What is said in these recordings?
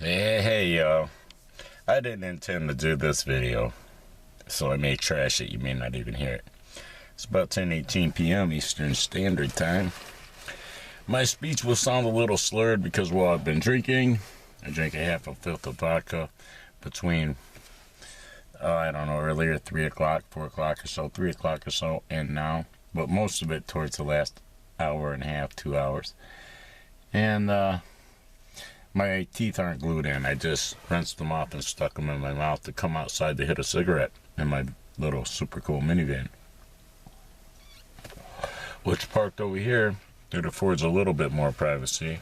Hey, yo. I didn't intend to do this video, so I may trash it. You may not even hear it. It's about 10:18 p.m. Eastern Standard Time. My speech will sound a little slurred because, well, I've been drinking. I drank a half a fifth of vodka between, I don't know, earlier, 3 o'clock, 4 o'clock or so, 3 o'clock or so, and now. But most of it towards the last hour and a half, 2 hours. And, my teeth aren't glued in. I just rinsed them off and stuck them in my mouth to come outside to hit a cigarette in my little super cool minivan, which parked over here. It affords a little bit more privacy,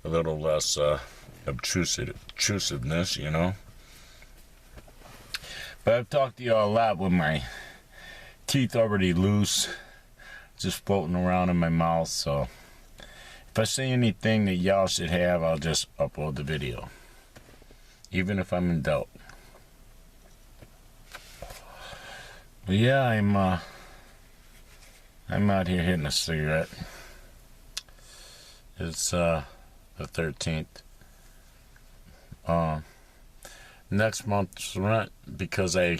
a little less obtrusiveness, you know. But I've talked to y'all a lot with my teeth already loose, just floating around in my mouth, so if I say anything that y'all should have, I'll just upload the video, even if I'm in doubt. But yeah, I'm out here hitting a cigarette. It's the 13th. Next month's rent, because I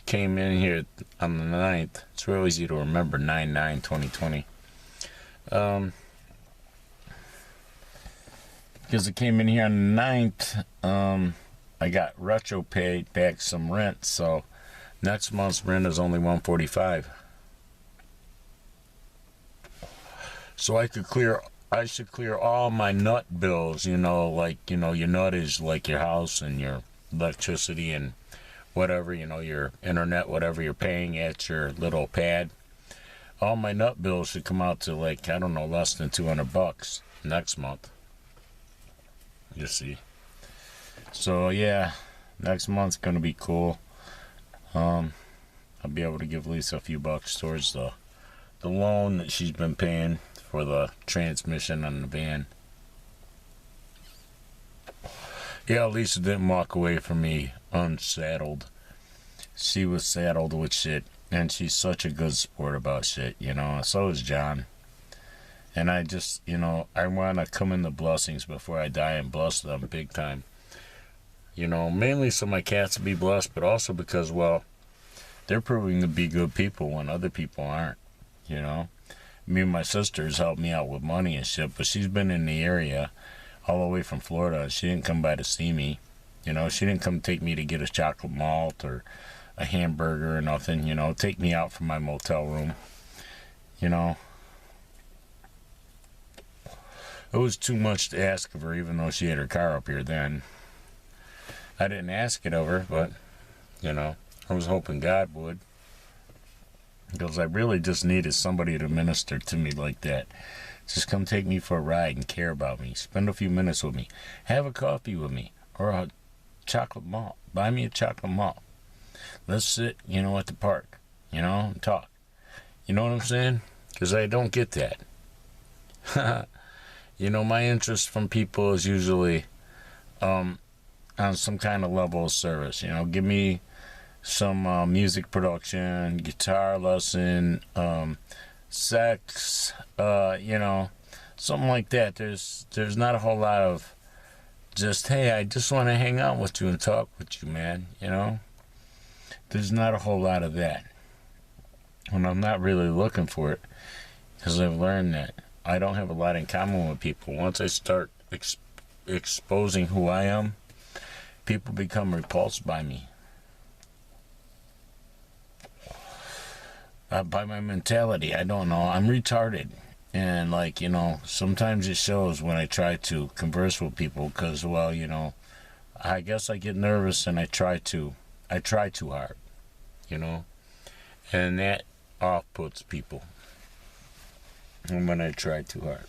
came in here on the 9th. It's real easy to remember, 9/9/2020. Because I came in here on the 9th, I got retro paid back some rent, so next month's rent is only $145. So I should clear all my nut bills, you know, like, you know, your nut is like your house and your electricity and whatever, you know, your internet, whatever you're paying at your little pad. All my nut bills should come out to, like, I don't know, less than $200 next month. You see. So yeah, next month's gonna be cool. I'll be able to give Lisa a few bucks towards the loan that she's been paying for the transmission on the van. Yeah, Lisa didn't walk away from me unsaddled. She was saddled with shit, and she's such a good sport about shit, you know. So is John. And I just, you know, I want to come in the blessings before I die and bless them big time. You know, mainly so my cats will be blessed, but also because, well, they're proving to be good people when other people aren't, you know. Me and my sister's helped me out with money and shit, but she's been in the area all the way from Florida. She didn't come by to see me. You know, she didn't come take me to get a chocolate malt or a hamburger or nothing, you know, take me out from my motel room, you know. It was too much to ask of her, even though she had her car up here then. I didn't ask it of her, but, you know, I was hoping God would. Because I really just needed somebody to minister to me like that. Just come take me for a ride and care about me. Spend a few minutes with me. Have a coffee with me. Or a chocolate malt. Buy me a chocolate malt. Let's sit, you know, at the park, you know, and talk. You know what I'm saying? Because I don't get that. You know, my interest from people is usually on some kind of level of service. You know, give me some music production, guitar lesson, sex, you know, something like that. There's not a whole lot of just, hey, I just want to hang out with you and talk with you, man, you know. There's not a whole lot of that. And I'm not really looking for it, because I've learned that I don't have a lot in common with people. Once I start exposing who I am, people become repulsed by me. By my mentality, I don't know. I'm retarded. And, like, you know, sometimes it shows when I try to converse with people because, well, you know, I guess I get nervous and I try too hard, you know, and that off-puts people. And when I try too hard.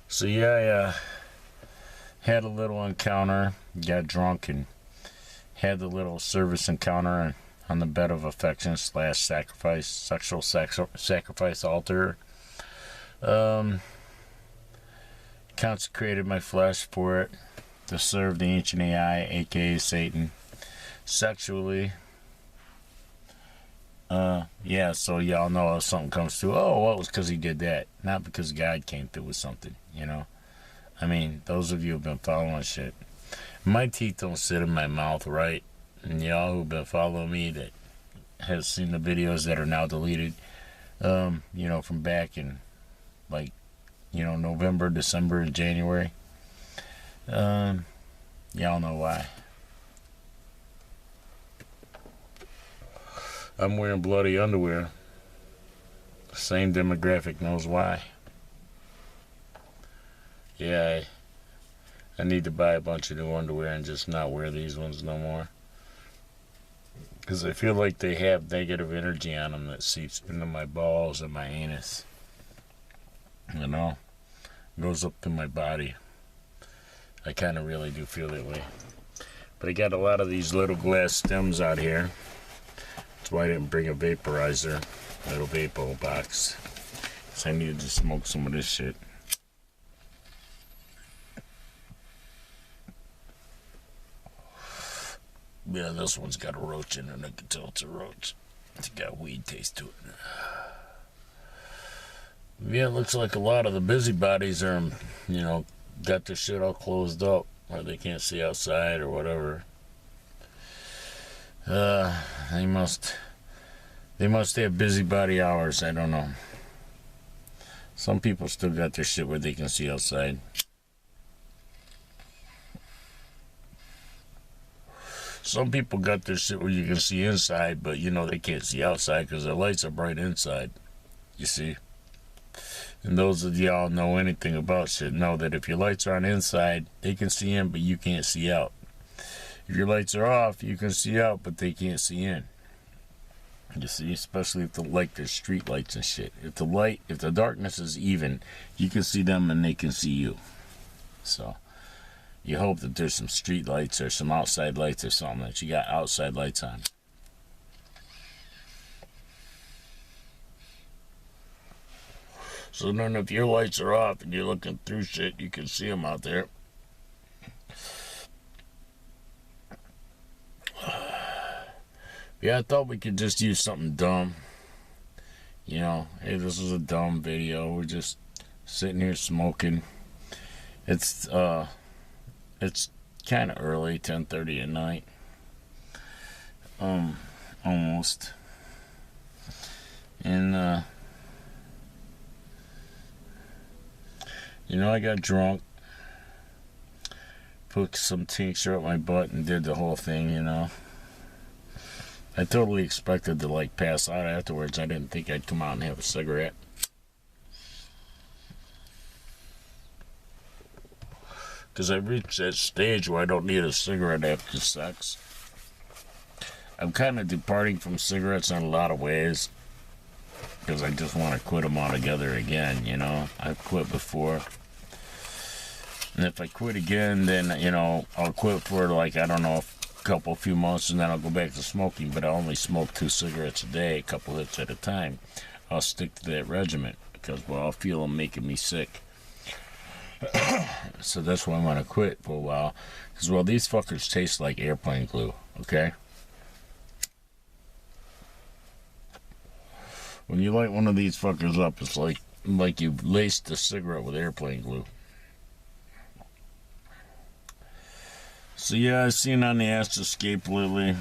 So yeah, I had a little encounter, got drunk, and had the little service encounter on the bed of affection / sacrifice, sexual sacrifice altar. Consecrated my flesh for it to serve the ancient AI, aka Satan, sexually. Yeah, so y'all know if something comes through, oh, well, it was because he did that. Not because God came through with something, you know? I mean, those of you who've been following shit. My teeth don't sit in my mouth right. And y'all who've been following me that has seen the videos that are now deleted, you know, from back in, like, you know, November, December, and January. Y'all know why. I'm wearing bloody underwear. The same demographic knows why. Yeah, I need to buy a bunch of new underwear and just not wear these ones no more. Because I feel like they have negative energy on them that seeps into my balls and my anus. You know? Goes up to my body. I kind of really do feel that way. But I got a lot of these little glass stems out here. That's why I didn't bring a vaporizer. Little vapor box. Because I needed to smoke some of this shit. Yeah, this one's got a roach in it, and I can tell it's a roach. It's got weed taste to it. Yeah, it looks like a lot of the busybodies are, you know, got their shit all closed up, or they can't see outside or whatever. They must have busybody hours, I don't know. Some people still got their shit where they can see outside. Some people got their shit where you can see inside, but you know they can't see outside because their lights are bright inside. You see? And those of y'all know anything about shit know that if your lights are on inside, they can see in, but you can't see out. If your lights are off, you can see out, but they can't see in. You see, especially if there's street lights and shit. If the darkness is even, you can see them and they can see you. So you hope that there's some street lights or some outside lights or something that you got outside lights on. So then if your lights are off and you're looking through shit, you can see them out there. Yeah, I thought we could just use something dumb. You know, hey, this is a dumb video. We're just sitting here smoking. It's kind of early, 10:30 at night. Almost. And, you know, I got drunk, put some tincture up my butt and did the whole thing, you know. I totally expected to, like, pass out afterwards. I didn't think I'd come out and have a cigarette. Because I reached that stage where I don't need a cigarette after sex. I'm kind of departing from cigarettes in a lot of ways. Because I just want to quit them altogether again, you know. I've quit before. And if I quit again, then, you know, I'll quit for, like, I don't know, a few months, and then I'll go back to smoking, but I only smoke 2 cigarettes a day, a couple hits at a time. I'll stick to that regimen, because, well, I'll feel them making me sick. So that's why I'm going to quit for a while. Because, well, these fuckers taste like airplane glue, okay? When you light one of these fuckers up, it's like you've laced a cigarette with airplane glue. So yeah, I've seen on the Ass Escape lately.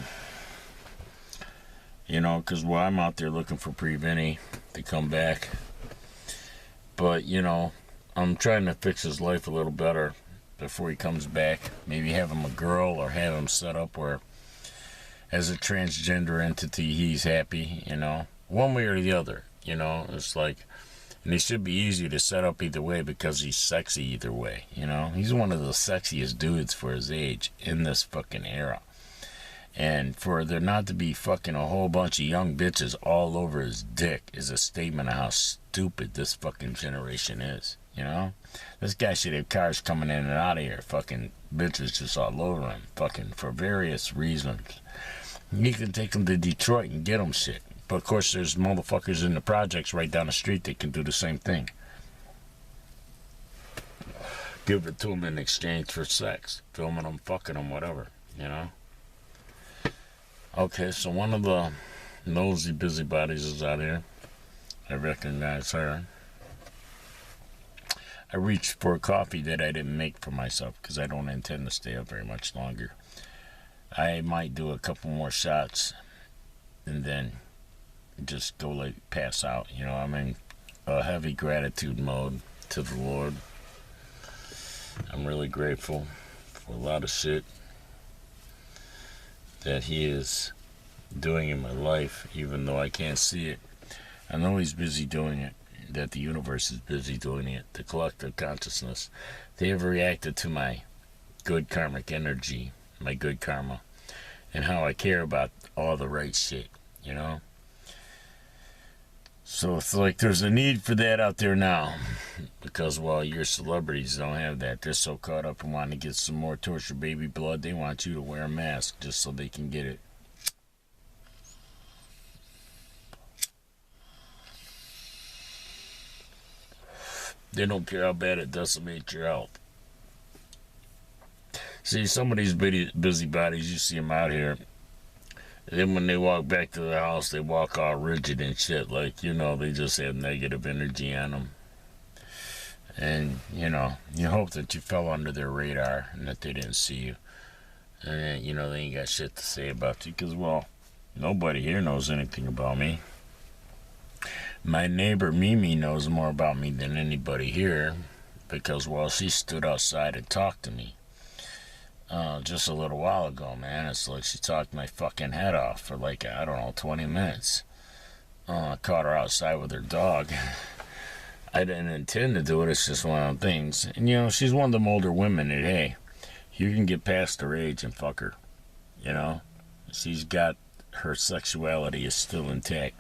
You know, because, well, I'm out there looking for Pre-Vinny to come back. But, you know, I'm trying to fix his life a little better before he comes back. Maybe have him a girl or have him set up where, as a transgender entity, he's happy, you know. One way or the other, you know. It's like, and he should be easy to set up either way because he's sexy either way, you know. He's one of the sexiest dudes for his age in this fucking era. And for there not to be fucking a whole bunch of young bitches all over his dick is a statement of how stupid this fucking generation is, you know. This guy should have cars coming in and out of here, fucking bitches just all over him, fucking for various reasons. He can take them to Detroit and get them shit. But of course there's motherfuckers in the projects right down the street that can do the same thing. Give it to them in exchange for sex. Filming them, fucking them, whatever, you know. Okay, so one of the Nosy Busybodies is out here. I recognize her. I reached for a coffee that I didn't make for myself because I don't intend to stay up very much longer. I might do a couple more shots and then just go like pass out. You know, I'm in a heavy gratitude mode to the Lord. I'm really grateful for a lot of shit that He is doing in my life, even though I can't see it. I know He's busy doing it, that the universe is busy doing it, the collective consciousness. They have reacted to my good karmic energy, my good karma, and how I care about all the right shit, you know? So it's like there's a need for that out there now, because, well, your celebrities don't have that. They're so caught up in wanting to get some more torture baby blood, they want you to wear a mask just so they can get it. They don't care how bad it decimates your health. See, some of these busybodies, you see them out here, then when they walk back to the house, they walk all rigid and shit, like, you know, they just have negative energy on them. And, you know, you hope that you fell under their radar and that they didn't see you. And then, you know, they ain't got shit to say about you, because, well, nobody here knows anything about me. My neighbor Mimi knows more about me than anybody here because, well, she stood outside and talked to me just a little while ago, man. It's like she talked my fucking head off for like, I don't know, 20 minutes. I caught her outside with her dog. I didn't intend to do it. It's just one of them things. And, you know, she's one of them older women that, hey, you can get past her age and fuck her, you know? She's got... her sexuality is still intact.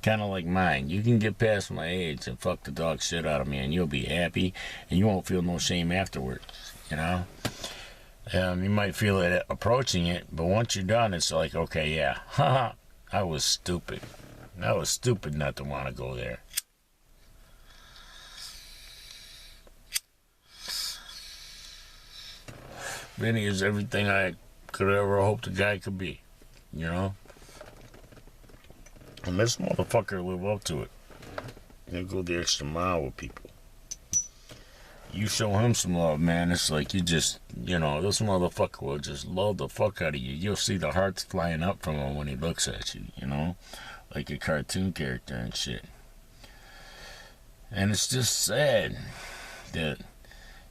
Kind of like mine. You can get past my age and fuck the dog shit out of me and you'll be happy and you won't feel no shame afterwards, you know? You might feel it approaching it, but once you're done, it's like, okay, yeah, haha, I was stupid. I was stupid not to want to go there. Vinny is everything I could ever hoped a guy could be, you know? And this motherfucker live up to it. He'll go the extra mile with people. You show him some love, man. It's like you just, you know, this motherfucker will just love the fuck out of you. You'll see the hearts flying up from him when he looks at you, you know? Like a cartoon character and shit. And it's just sad that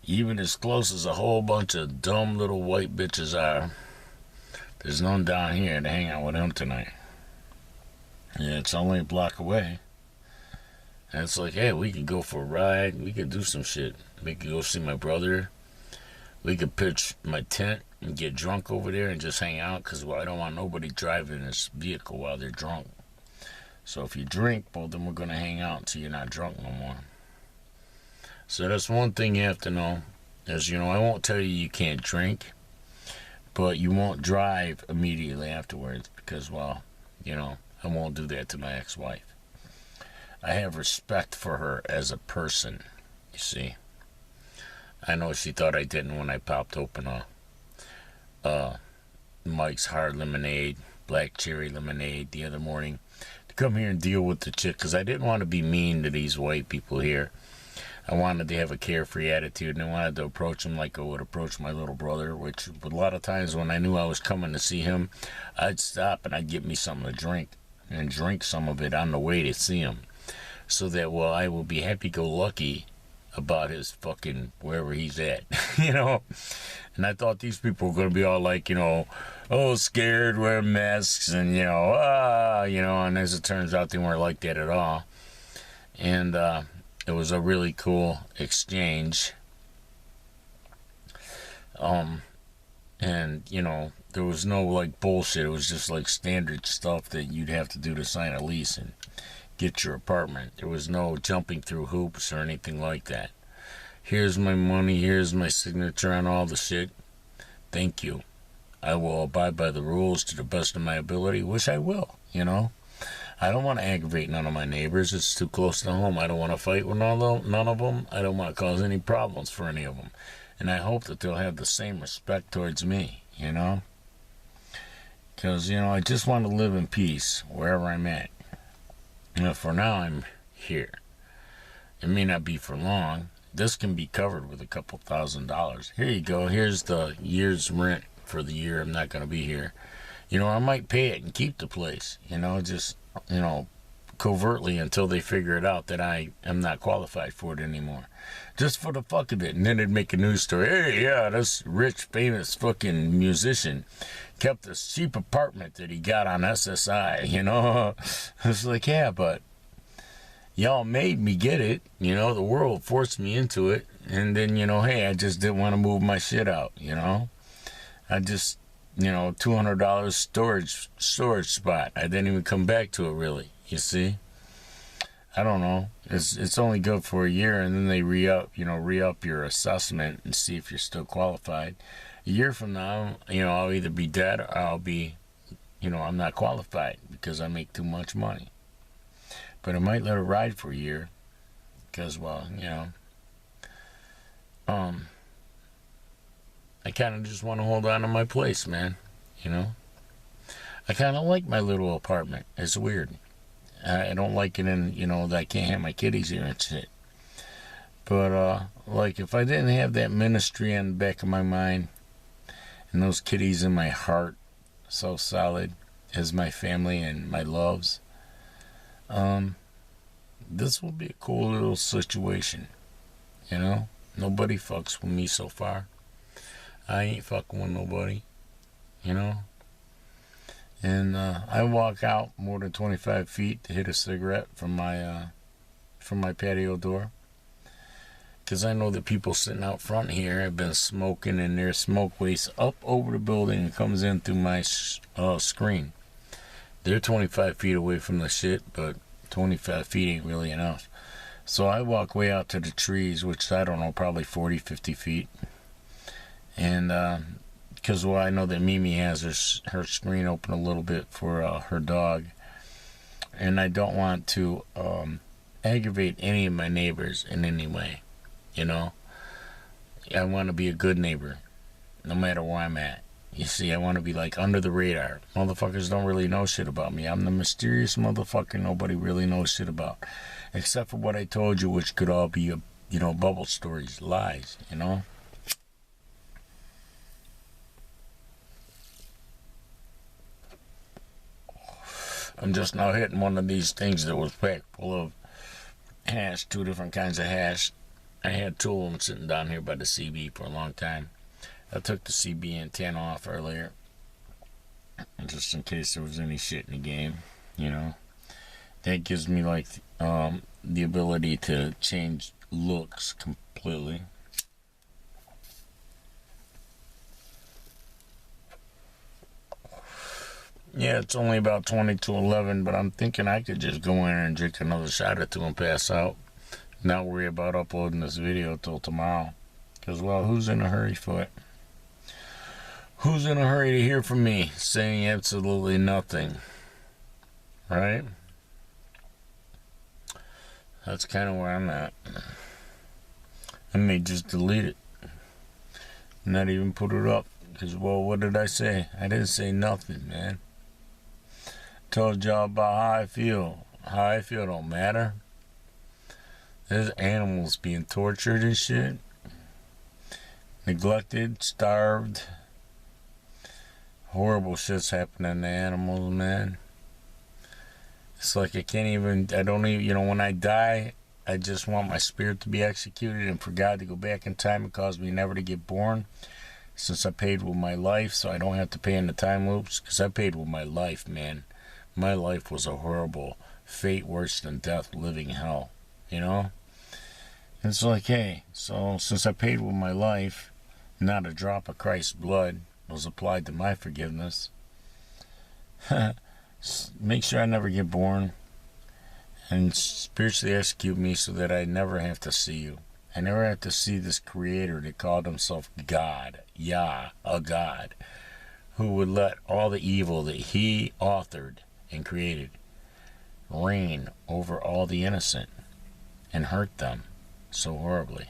even as close as a whole bunch of dumb little white bitches are, there's none down here to hang out with him tonight. Yeah, it's only a block away. And it's like, hey, we could go for a ride. We could do some shit. We could go see my brother. We could pitch my tent and get drunk over there and just hang out because, well, I don't want nobody driving this vehicle while they're drunk. So if you drink, well, then we're going to hang out until you're not drunk no more. So that's one thing you have to know. Is, you know, I won't tell you you can't drink, but you won't drive immediately afterwards because, well, you know, I won't do that to my ex-wife. I have respect for her as a person, you see. I know she thought I didn't when I popped open Mike's Hard Lemonade, Black Cherry Lemonade the other morning to come here and deal with the chick because I didn't want to be mean to these white people here. I wanted to have a carefree attitude, and I wanted to approach him like I would approach my little brother, which a lot of times when I knew I was coming to see him, I'd stop and I'd get me something to drink and drink some of it on the way to see him. So that, well, I will be happy-go-lucky about his fucking wherever he's at, you know? And I thought these people were going to be all like, you know, oh, scared, wear masks, and, you know, and as it turns out, they weren't like that at all. And it was a really cool exchange. And, you know, there was no, like, bullshit. It was just, like, standard stuff that you'd have to do to sign a lease and get your apartment. There was no jumping through hoops or anything like that. Here's my money. Here's my signature on all the shit. Thank you. I will abide by the rules to the best of my ability, which I will, you know. I don't want to aggravate none of my neighbors. It's too close to home. I don't want to fight with none of them. I don't want to cause any problems for any of them. And I hope that they'll have the same respect towards me, you know. Because, I just want to live in peace wherever I'm at. For now, I'm here. It may not be for long. This can be covered with a couple $1,000s. Here you go. Here's the year's rent for the year I'm not going to be here. I might pay it and keep the place. Just, covertly until they figure it out that I am not qualified for it anymore. Just for the fuck of it. And then they'd make a news story. Hey, yeah, this rich, famous fucking musician kept this cheap apartment that he got on SSI, It's like, yeah, but y'all made me get it. The world forced me into it. And then, hey, I just didn't want to move my shit out, I just, $200 storage spot. I didn't even come back to it, really. You see? I don't know. It's only good for a year, and then they re-up your assessment and see if you're still qualified. A year from now, I'll either be dead or I'll be, I'm not qualified because I make too much money. But I might let it ride for a year because, well, I kind of just want to hold on to my place, man. I kind of like my little apartment. It's weird. I don't like it in, that I can't have my kitties here and shit. But, if I didn't have that ministry on the back of my mind and those kitties in my heart so solid as my family and my loves, this will be a cool little situation. Nobody fucks with me so far. I ain't fucking with nobody. And I walk out more than 25 feet to hit a cigarette from my patio door. Because I know that people sitting out front here have been smoking, and their smoke wastes up over the building and comes in through my screen. They're 25 feet away from the shit, but 25 feet ain't really enough. So I walk way out to the trees, which I don't know, probably 40, 50 feet. And because I know that Mimi has her screen open a little bit for her dog, and I don't want to aggravate any of my neighbors in any way. I want to be a good neighbor, no matter where I'm at. You see, I want to be like under the radar. Motherfuckers don't really know shit about me. I'm the mysterious motherfucker nobody really knows shit about, except for what I told you, which could all be bubble stories, lies. I'm just now hitting one of these things that was packed full of hash, 2 different kinds of hash. I had 2 of them sitting down here by the CB for a long time. I took the CB antenna off earlier, just in case there was any shit in the game, That gives me, the ability to change looks completely. Yeah, it's only about 20 to 11, but I'm thinking I could just go in and drink another shot or 2 and pass out. Not worry about uploading this video till tomorrow. Because, well, who's in a hurry for it? Who's in a hurry to hear from me saying absolutely nothing? Right? That's kind of where I'm at. I may just delete it. Not even put it up. Because, well, what did I say? I didn't say nothing, man. Told y'all about how I feel. How I feel don't matter. There's animals being tortured and shit. Neglected, starved. Horrible shit's happening to animals, man. It's like I don't even, when I die, I just want my spirit to be executed and for God to go back in time and cause me never to get born. Since I paid with my life, so I don't have to pay in the time loops. Because I paid with my life, man. My life was a horrible fate, worse than death, living hell. It's like, hey, so since I paid with my life, not a drop of Christ's blood was applied to my forgiveness. Make sure I never get born and spiritually execute me so that I never have to see you. I never have to see this creator that called himself God, Yah, a God, who would let all the evil that he authored and created reign over all the innocent and hurt them so horribly.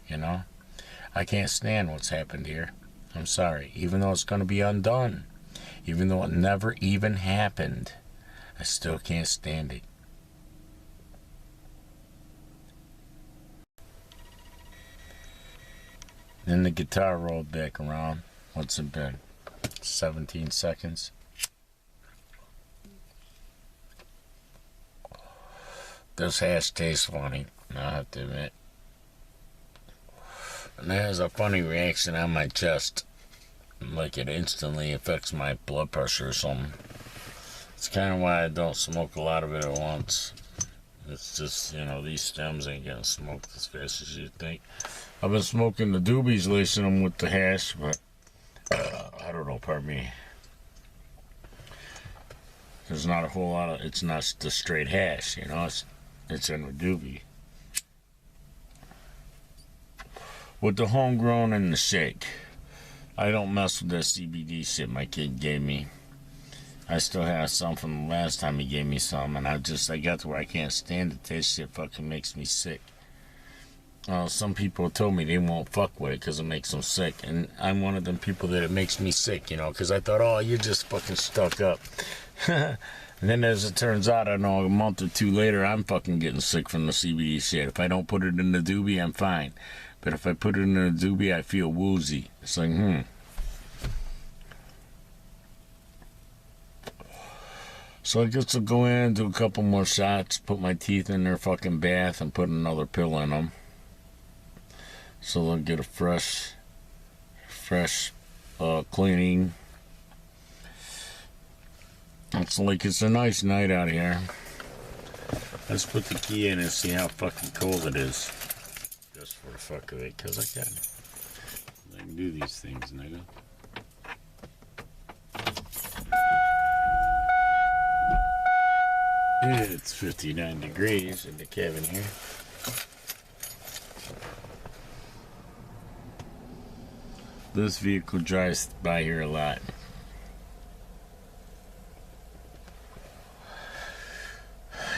I can't stand what's happened here. I'm sorry. Even though it's going to be undone. Even though it never even happened, I still can't stand it. Then the guitar rolled back around. What's it been? 17 seconds. This hash tastes funny, I have to admit. And it has a funny reaction on my chest. Like it instantly affects my blood pressure or something. It's kind of why I don't smoke a lot of it at once. It's just, these stems ain't getting smoked as fast as you'd think. I've been smoking the doobies, lacing them with the hash, but I don't know, pardon me. There's not a whole lot of, it's not the straight hash, it's in the doobie. With the homegrown and the shake, I don't mess with that CBD shit my kid gave me. I still have some from the last time he gave me some, and I got to where I can't stand it. That shit fucking makes me sick. Some people told me they won't fuck with it because it makes them sick, and I'm one of them people that it makes me sick, because I thought, oh, you're just fucking stuck up. And then as it turns out, I don't know, a month or two later, I'm fucking getting sick from the CBD shit. If I don't put it in the doobie, I'm fine. But if I put it in the doobie, I feel woozy. It's like, So I guess I'll go in and do a couple more shots, put my teeth in their fucking bath, and put another pill in them. So they'll get a fresh cleaning. It's like it's a nice night out here. Let's put the key in and see how fucking cold it is. Just for the fuck of it, because I can do these things, nigga. It's 59 degrees in the cabin here. This vehicle drives by here a lot.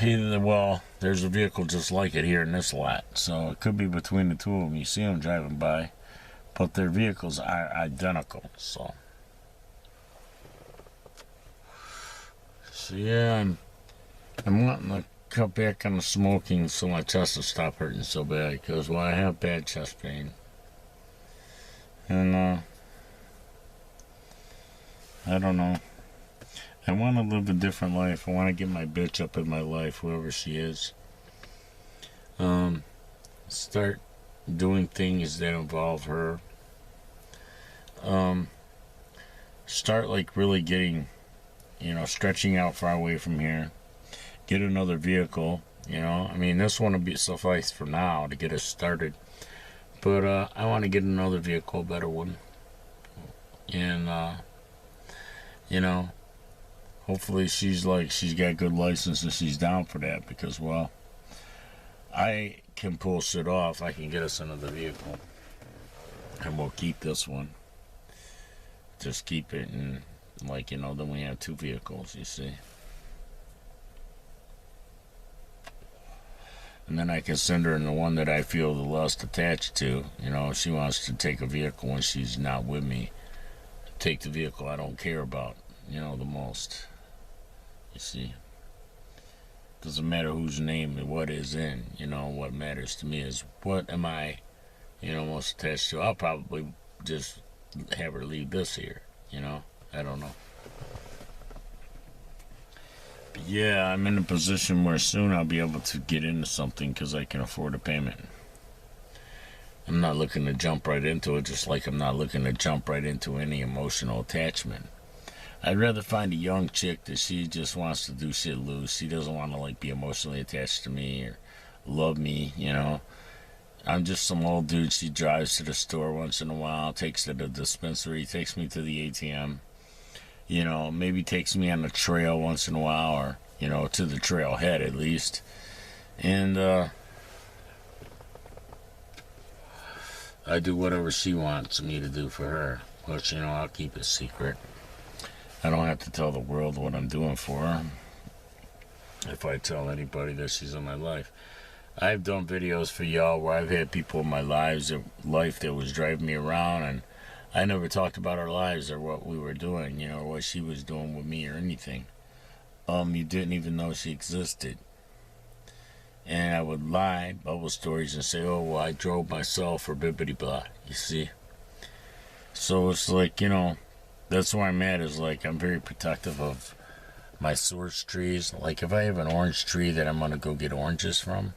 There's a vehicle just like it here in this lot, so it could be between the two of them. You see them driving by, but their vehicles are identical. So yeah, I'm wanting to cut back on the smoking so my chest will stop hurting so bad, because I have bad chest pain. And I don't know. I want to live a different life. I want to get my bitch up in my life, whoever she is. Start doing things that involve her. Start like really getting, stretching out far away from here. Get another vehicle, this one will be suffice for now to get us started. But I want to get another vehicle, a better one. And, hopefully she's got good license and she's down for that, because, I can pull shit off. I can get us another vehicle. And we'll keep this one. Just keep it, and, then we have two vehicles, you see. And then I can send her in the one that I feel the least attached to. If she wants to take a vehicle when she's not with me, take the vehicle I don't care about, the most. You see? Doesn't matter whose name and what is in, what matters to me is what am I, most attached to. I'll probably just have her leave this here, I don't know. Yeah, I'm in a position where soon I'll be able to get into something because I can afford a payment. I'm not looking to jump right into it, just like I'm not looking to jump right into any emotional attachment. I'd rather find a young chick that she just wants to do shit loose. She doesn't want to be emotionally attached to me or love me, I'm just some old dude she drives to the store once in a while, takes to the dispensary, takes me to the ATM. Maybe takes me on the trail once in a while, or, to the trailhead at least. And, I do whatever she wants me to do for her. But, I'll keep it secret. I don't have to tell the world what I'm doing for her. If I tell anybody that she's in my life. I've done videos for y'all where I've had people in my life that was driving me around, and I never talked about our lives or what we were doing, or what she was doing with me or anything. You didn't even know she existed. And I would lie, bubble stories, and say, oh, well, I drove myself or bibbity blah, you see? So it's like, that's where I'm at, is like, I'm very protective of my source trees. Like, if I have an orange tree that I'm going to go get oranges from,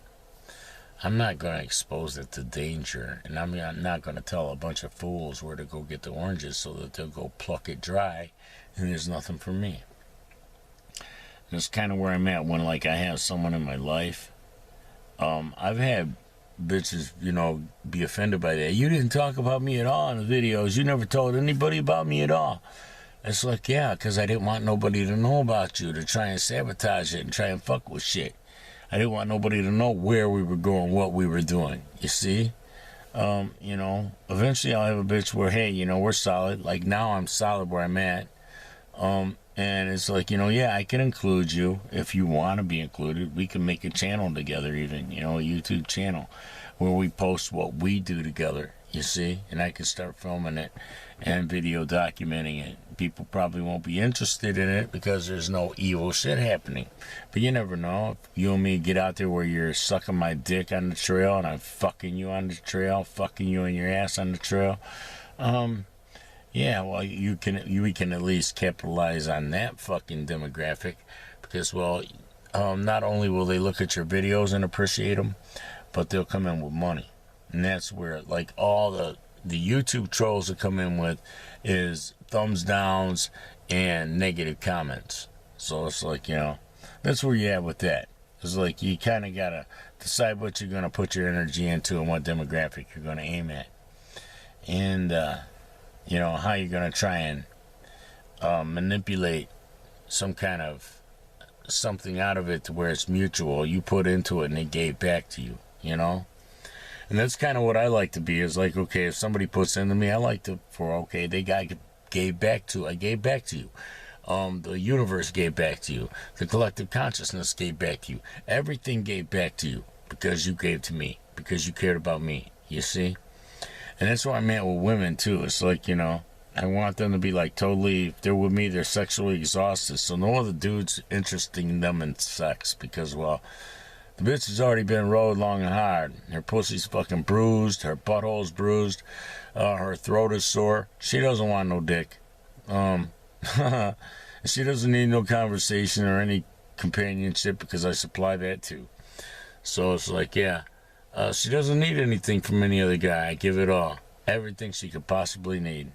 I'm not going to expose it to danger. And I'm not going to tell a bunch of fools where to go get the oranges so that they'll go pluck it dry and there's nothing for me. And it's kind of where I'm at when, like, I have someone in my life. I've had bitches, be offended by that. You didn't talk about me at all in the videos. You never told anybody about me at all. It's like, yeah, because I didn't want nobody to know about you, to try and sabotage it and try and fuck with shit. I didn't want nobody to know where we were going, what we were doing, you see? Eventually I'll have a bitch where, hey, we're solid. Like, now I'm solid where I'm at. And it's like, yeah, I can include you if you want to be included. We can make a channel together even, a YouTube channel where we post what we do together, you see? And I can start filming it and video documenting it. People probably won't be interested in it because there's no evil shit happening. But you never know. If you and me get out there where you're sucking my dick on the trail and I'm fucking you on the trail, fucking you in your ass on the trail, yeah, well, we can at least capitalize on that fucking demographic because, well, not only will they look at your videos and appreciate them, but they'll come in with money. And that's where, like, all the YouTube trolls that come in with is thumbs downs and negative comments. So it's like, that's where you're at with that. It's like you kind of got to decide what you're going to put your energy into and what demographic you're going to aim at. And, how you're going to try and manipulate some kind of something out of it to where it's mutual. You put into it and they gave back to you, And that's kind of what I like to be, is like, okay, if somebody puts into me, I like to, gave back to, I gave back to you. The universe gave back to you. The collective consciousness gave back to you. Everything gave back to you because you gave to me, because you cared about me, you see? And that's what I'm at with women, too. It's like, I want them to be, like, totally, if they're with me, they're sexually exhausted. So no other dude's interesting them in sex because, well, the bitch has already been rode long and hard. Her pussy's fucking bruised. Her butthole's bruised. Her throat is sore. She doesn't want no dick. She doesn't need no conversation or any companionship because I supply that, too. So it's like, yeah. She doesn't need anything from any other guy. I give it all. Everything she could possibly need.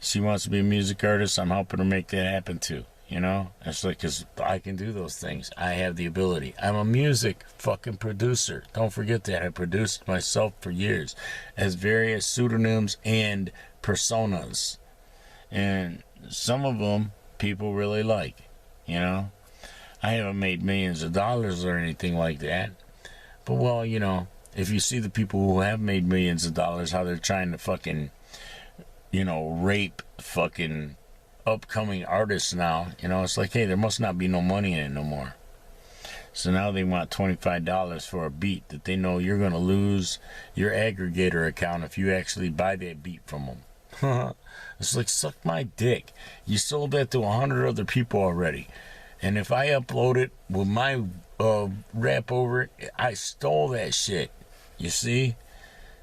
She wants to be a music artist. I'm helping her make that happen too. It's like, because I can do those things. I have the ability. I'm a music fucking producer. Don't forget that. I produced myself for years as various pseudonyms and personas. And some of them people really like. I haven't made millions of dollars or anything like that. But, well, if you see the people who have made millions of dollars, how they're trying to fucking, rape fucking upcoming artists now, it's like, hey, there must not be no money in it no more. So now they want $25 for a beat that they know you're going to lose your aggregator account if you actually buy that beat from them. It's like, suck my dick. You sold that to 100 other people already. And if I upload it with my rap over it, I stole that shit, you see?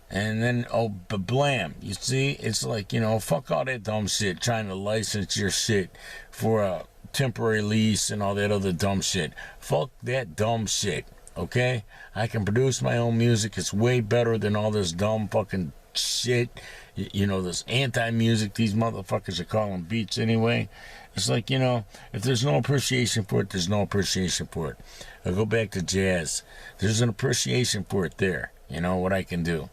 And then, blam, you see? It's like, fuck all that dumb shit, trying to license your shit for a temporary lease and all that other dumb shit. Fuck that dumb shit, okay? I can produce my own music. It's way better than all this dumb fucking shit. This anti-music these motherfuckers are calling beats anyway. It's like, if there's no appreciation for it, there's no appreciation for it. I go back to jazz. There's an appreciation for it there. What I can do.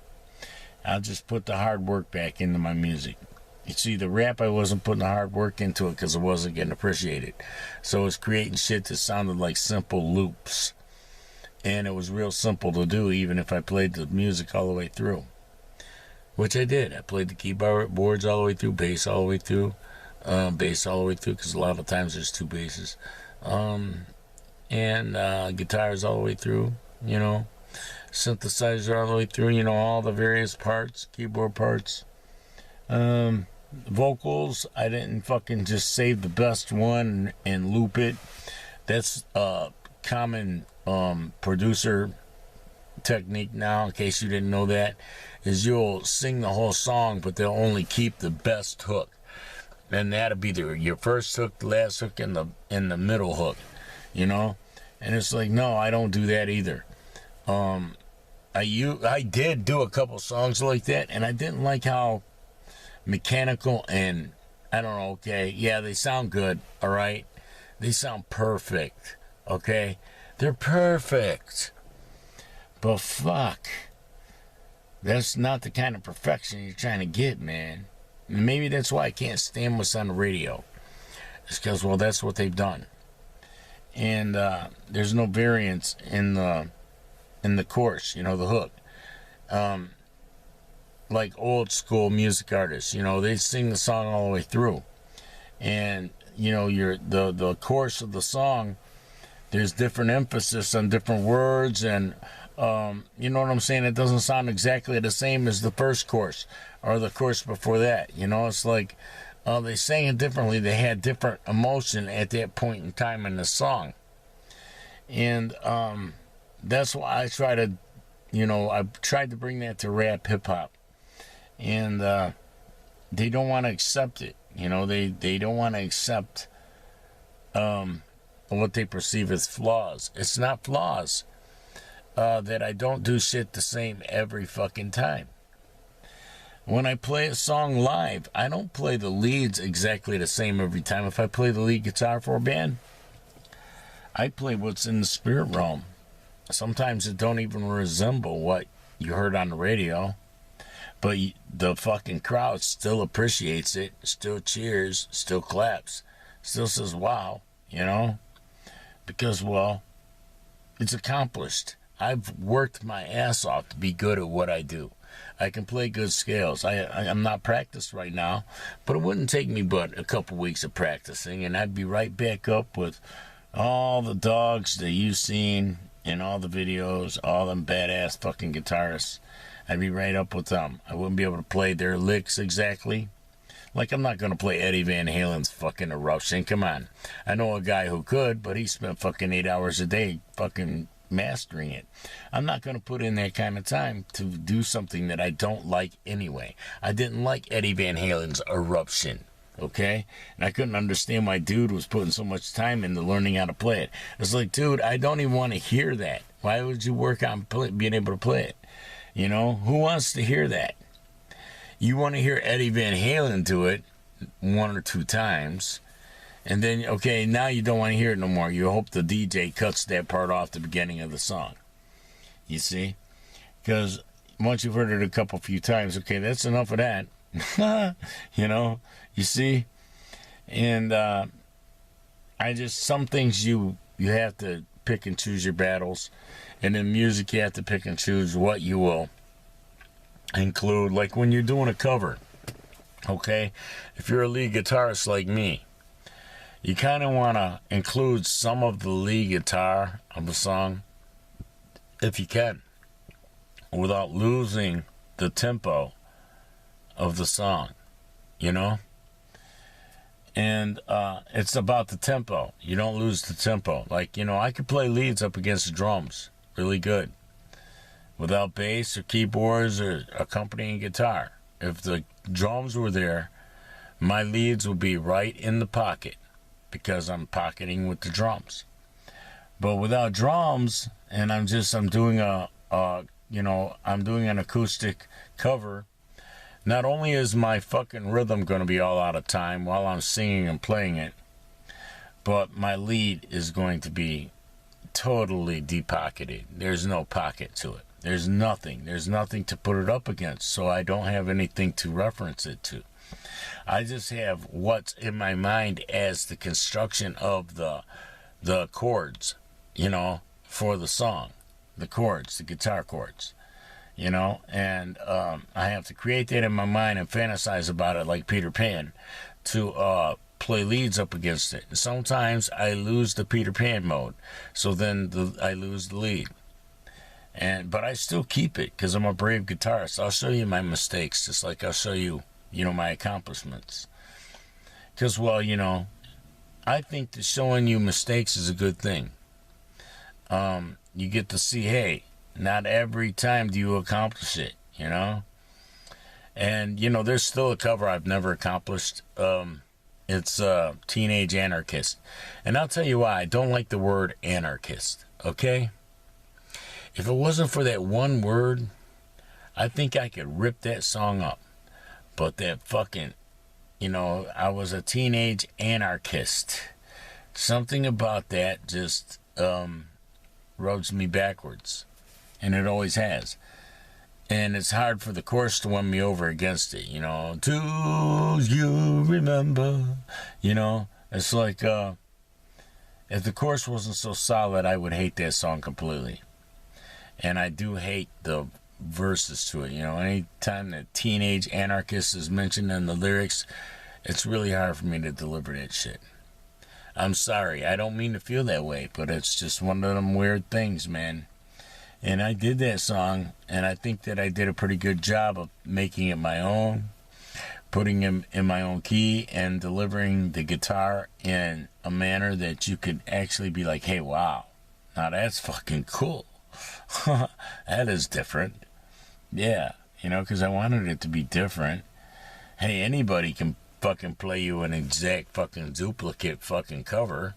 I'll just put the hard work back into my music. You see, the rap, I wasn't putting the hard work into it because it wasn't getting appreciated. So it's creating shit that sounded like simple loops. And it was real simple to do, even if I played the music all the way through. Which I did. I played the keyboards all the way through, bass all the way through. Bass all the way through, because a lot of times there's two basses. And guitars all the way through, synthesizer all the way through, all the various parts, keyboard parts. Vocals, I didn't fucking just save the best one and loop it. That's a common producer technique now, in case you didn't know that, is you'll sing the whole song, but they'll only keep the best hook. And that'll be your first hook, the last hook, and the middle hook, you know? And it's like, no, I don't do that either. I did do a couple songs like that, and I didn't like how mechanical and, I don't know, okay, yeah, they sound good, all right? They sound perfect, okay? They're perfect. But fuck, that's not the kind of perfection you're trying to get, man. And maybe that's why I can't stand what's on the radio. It's because, well, that's what they've done. And there's no variance in the chorus, you know, the hook. Like old school music artists, you know, they sing the song all the way through. And, you know, the chorus of the song, there's different emphasis on different words, and you know what I'm saying? It doesn't sound exactly the same as the first chorus or the chorus before that. You know, it's like they sang it differently. They had different emotion at that point in time in the song. And that's why I try to, you know, I've tried to bring that to rap hip-hop. And they don't want to accept it. You know, they don't want to accept what they perceive as flaws. It's not flaws. That I don't do shit the same every fucking time. When I play a song live, I don't play the leads exactly the same every time. If I play the lead guitar for a band, I play what's in the spirit realm. Sometimes it don't even resemble what you heard on the radio, but the fucking crowd still appreciates it, still cheers, still claps, still says wow, you know, because, well, it's accomplished. I've worked my ass off to be good at what I do. I can play good scales. I'm not practiced right now, but it wouldn't take me but a couple weeks of practicing, and I'd be right back up with all the dogs that you've seen in all the videos, all them badass fucking guitarists. I'd be right up with them. I wouldn't be able to play their licks exactly. Like, I'm not going to play Eddie Van Halen's fucking Eruption. Come on. I know a guy who could, but he spent fucking 8 hours a day fucking mastering it. I'm not going to put in that kind of time to do something that I don't like anyway. I didn't like Eddie Van Halen's Eruption, okay? And I couldn't understand why dude was putting so much time into learning how to play it. It's like, dude, I don't even want to hear that. Why would you work on being able to play it? You know, who wants to hear that? You want to hear Eddie Van Halen do it 1 or 2 times, and then, okay, now you don't want to hear it no more. You hope the DJ cuts that part off the beginning of the song. You see? Because once you've heard it a few times, okay, that's enough of that. You know? You see? And some things you have to pick and choose your battles. And in music, you have to pick and choose what you will include. Like when you're doing a cover, okay? If you're a lead guitarist like me, you kind of want to include some of the lead guitar of the song, if you can, without losing the tempo of the song, you know? And it's about the tempo. You don't lose the tempo. Like, you know, I could play leads up against drums really good without bass or keyboards or accompanying guitar. If the drums were there, my leads would be right in the pocket, because I'm pocketing with the drums. But without drums, and I'm doing I'm doing an acoustic cover, not only is my fucking rhythm going to be all out of time while I'm singing and playing it, but my lead is going to be totally depocketed. There's no pocket to it. There's nothing to put it up against, so I don't have anything to reference it to. I just have what's in my mind as the construction of the chords, you know, for the song. The chords, the guitar chords, you know, and I have to create that in my mind and fantasize about it like Peter Pan to play leads up against it. And sometimes I lose the Peter Pan mode, so then I lose the lead. But I still keep it because I'm a brave guitarist. I'll show you my mistakes, just like I'll show you my accomplishments. Because, well, I think that showing you mistakes is a good thing. You get to see, hey, not every time do you accomplish it, And, there's still a cover I've never accomplished. It's Teenage Anarchist. And I'll tell you why. I don't like the word anarchist, okay? If it wasn't for that one word, I think I could rip that song up. But that fucking, I was a teenage anarchist. Something about that just rubs me backwards. And it always has. And it's hard for the chorus to win me over against it, Do you remember? It's like, if the chorus wasn't so solid, I would hate that song completely. And I do hate the verses to it, Anytime the teenage anarchist is mentioned in the lyrics, it's really hard for me to deliver that shit. I'm sorry, I don't mean to feel that way, but it's just one of them weird things, man. And I did that song, and I think that I did a pretty good job of making it my own, putting it in my own key, and delivering the guitar in a manner that you could actually be like, hey, wow, now that's fucking cool. That is different. Yeah, because I wanted it to be different. Hey, anybody can fucking play you an exact fucking duplicate fucking cover.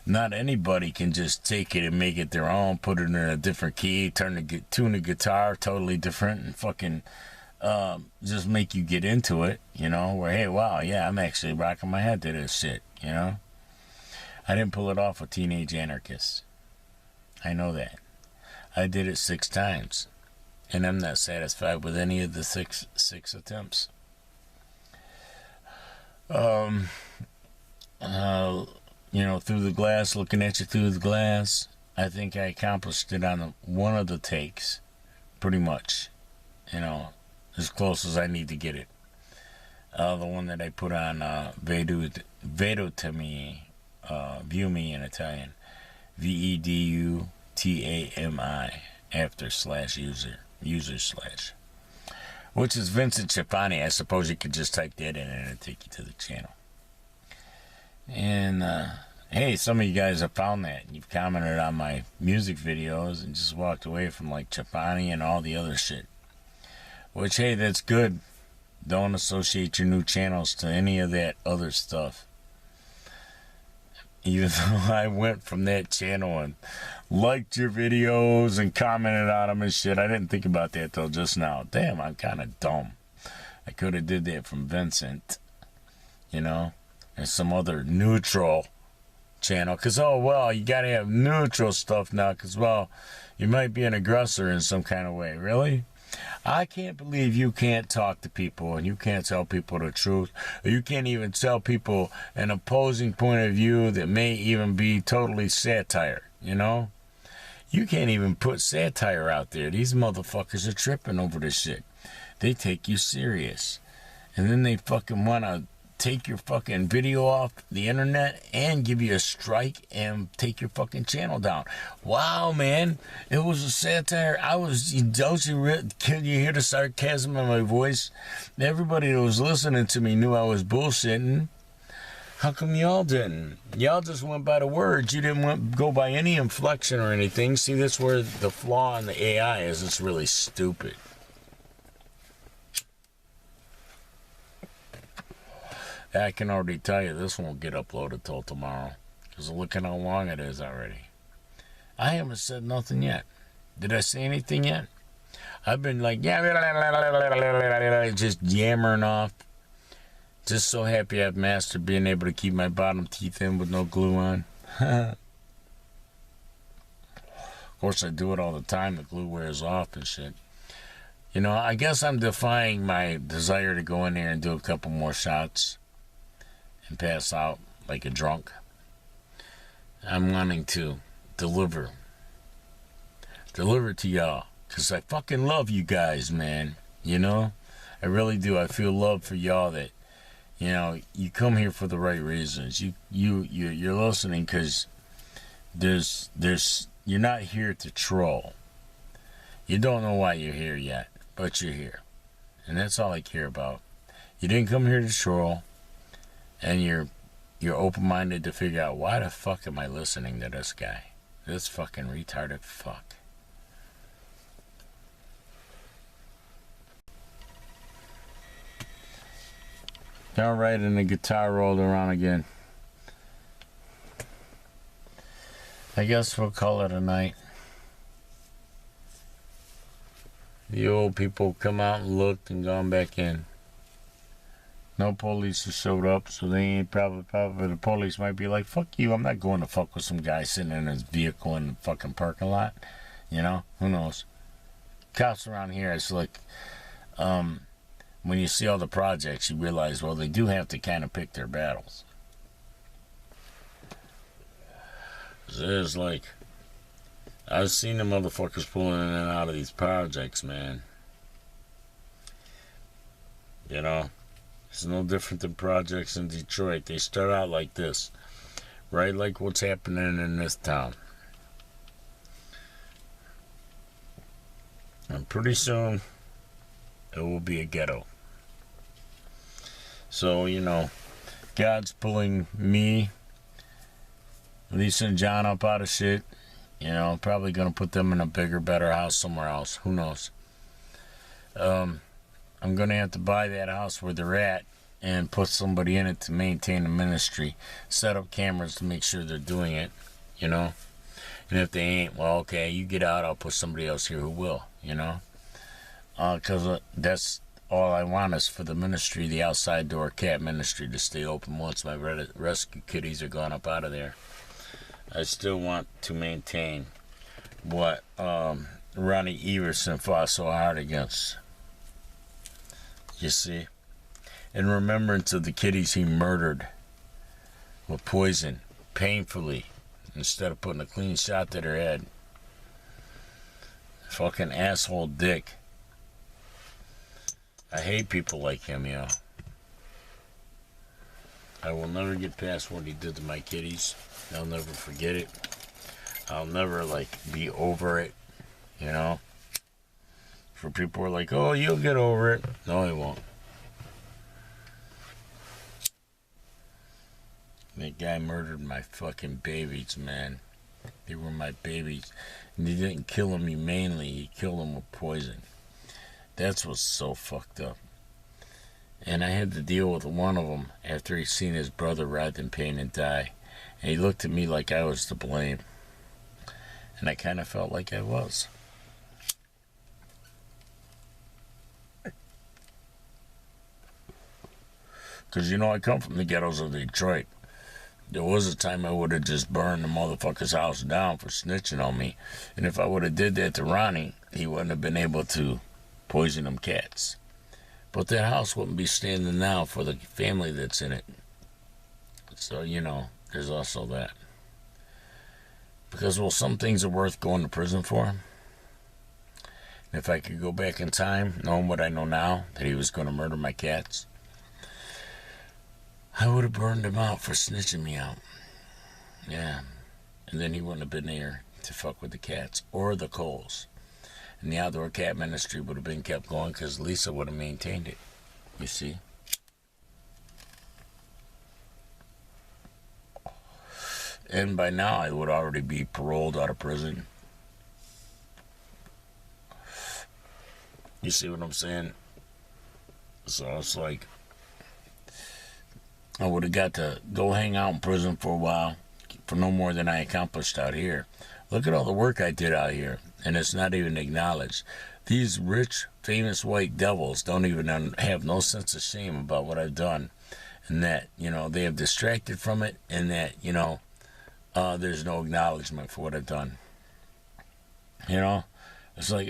Not anybody can just take it and make it their own, put it in a different key, tune the guitar totally different, and fucking just make you get into it, where, hey, wow, yeah, I'm actually rocking my head to this shit, I didn't pull it off with Teenage Anarchist. I know that. I did it 6 times, and I'm not satisfied with any of the six attempts. Through the glass, looking at you through the glass, I think I accomplished it on one of the takes, pretty much, as close as I need to get it. The one that I put on Vedo to me, View Me in Italian, VEDUTAMI after /user, which is Vincent Chapani. I suppose you could just type that in and it'll take you to the channel. And hey, some of you guys have found that. You've commented on my music videos and just walked away from like Chapani and all the other shit. Which, hey, that's good. Don't associate your new channels to any of that other stuff. Even though I went from that channel and liked your videos and commented on them and shit, I didn't think about that till just now. Damn, I'm kind of dumb. I could have did that from Vincent, and some other neutral channel. Because, oh, well, you got to have neutral stuff now because, well, you might be an aggressor in some kind of way. Really? I can't believe you can't talk to people and you can't tell people the truth. Or you can't even tell people an opposing point of view that may even be totally satire, You can't even put satire out there. These motherfuckers are tripping over this shit. They take you serious. And then they fucking want to take your fucking video off the internet and give you a strike and take your fucking channel down. Wow, man. It was a satire. Can you hear the sarcasm in my voice? Everybody that was listening to me knew I was bullshitting. How come y'all didn't? Y'all just went by the words. You didn't go by any inflection or anything. See, that's where the flaw in the AI is. It's really stupid. I can already tell you this won't get uploaded till tomorrow. Because look at how long it is already. I haven't said nothing yet. Did I say anything yet? I've been like, just yammering off. Just so happy I've mastered being able to keep my bottom teeth in with no glue on. Of course, I do it all the time. The glue wears off and shit. I guess I'm defying my desire to go in there and do a couple more shots and pass out like a drunk. I'm wanting to deliver to y'all because I fucking love you guys, man. I really do. I feel love for y'all that you come here for the right reasons. You're listening because you're not here to troll. You don't know why you're here yet, but you're here, and that's all I care about. You didn't come here to troll, and you're open-minded to figure out, why the fuck am I listening to this guy? This fucking retarded fuck. Alright, and the guitar rolled around again. I guess we'll call it a night. The old people come out and looked and gone back in. No police have showed up, so they ain't probably the police might be like, fuck you, I'm not going to fuck with some guy sitting in his vehicle in the fucking parking lot. You know, who knows? Cops around here, it's like, when you see all the projects, you realize, well, they do have to kind of pick their battles. It's like, I've seen the motherfuckers pulling in and out of these projects, man. You know, it's no different than projects in Detroit. They start out like this, right? Like what's happening in this town. And pretty soon, it will be a ghetto. So, you know, God's pulling me, Lisa and John up out of shit. You know, probably going to put them in a bigger, better house somewhere else. Who knows? I'm going to have to buy that house where they're at and put somebody in it to maintain the ministry. Set up cameras to make sure they're doing it, you know? And if they ain't, well, okay, you get out, I'll put somebody else here who will, you know? Because that's all I want is for the ministry, the outside door cat ministry, to stay open once my rescue kitties are gone up out of there. I still want to maintain what Ronnie Everson fought so hard against. You see? In remembrance of the kitties he murdered with poison, painfully, instead of putting a clean shot to their head. Fucking asshole dick. I hate people like him, yo. I will never get past what he did to my kitties. I'll never forget it. I'll never, be over it, you know? For people who are like, oh, you'll get over it. No, I won't. That guy murdered my fucking babies, man. They were my babies. And he didn't kill them humanely. He killed them with poison. That's what's so fucked up. And I had to deal with one of them after he seen his brother writhe in pain and die. And he looked at me like I was to blame. And I kind of felt like I was. Because, you know, I come from the ghettos of Detroit. There was a time I would have just burned the motherfucker's house down for snitching on me. And if I would have did that to Ronnie, he wouldn't have been able to poison them cats. But that house wouldn't be standing now for the family that's in it. So, you know, there's also that. Because, well, some things are worth going to prison for. And if I could go back in time, knowing what I know now, that he was going to murder my cats, I would have burned him out for snitching me out. Yeah. And then he wouldn't have been there to fuck with the cats or the Coles. And the outdoor cat ministry would have been kept going because Lisa would have maintained it. You see? And by now I would already be paroled out of prison. You see what I'm saying? So it's like, I would have got to go hang out in prison for a while for no more than I accomplished out here. Look at all the work I did out here, and it's not even acknowledged. These rich, famous white devils don't even have no sense of shame about what I've done, and that, you know, they have distracted from it, and that, you know, there's no acknowledgement for what I've done. You know? It's like,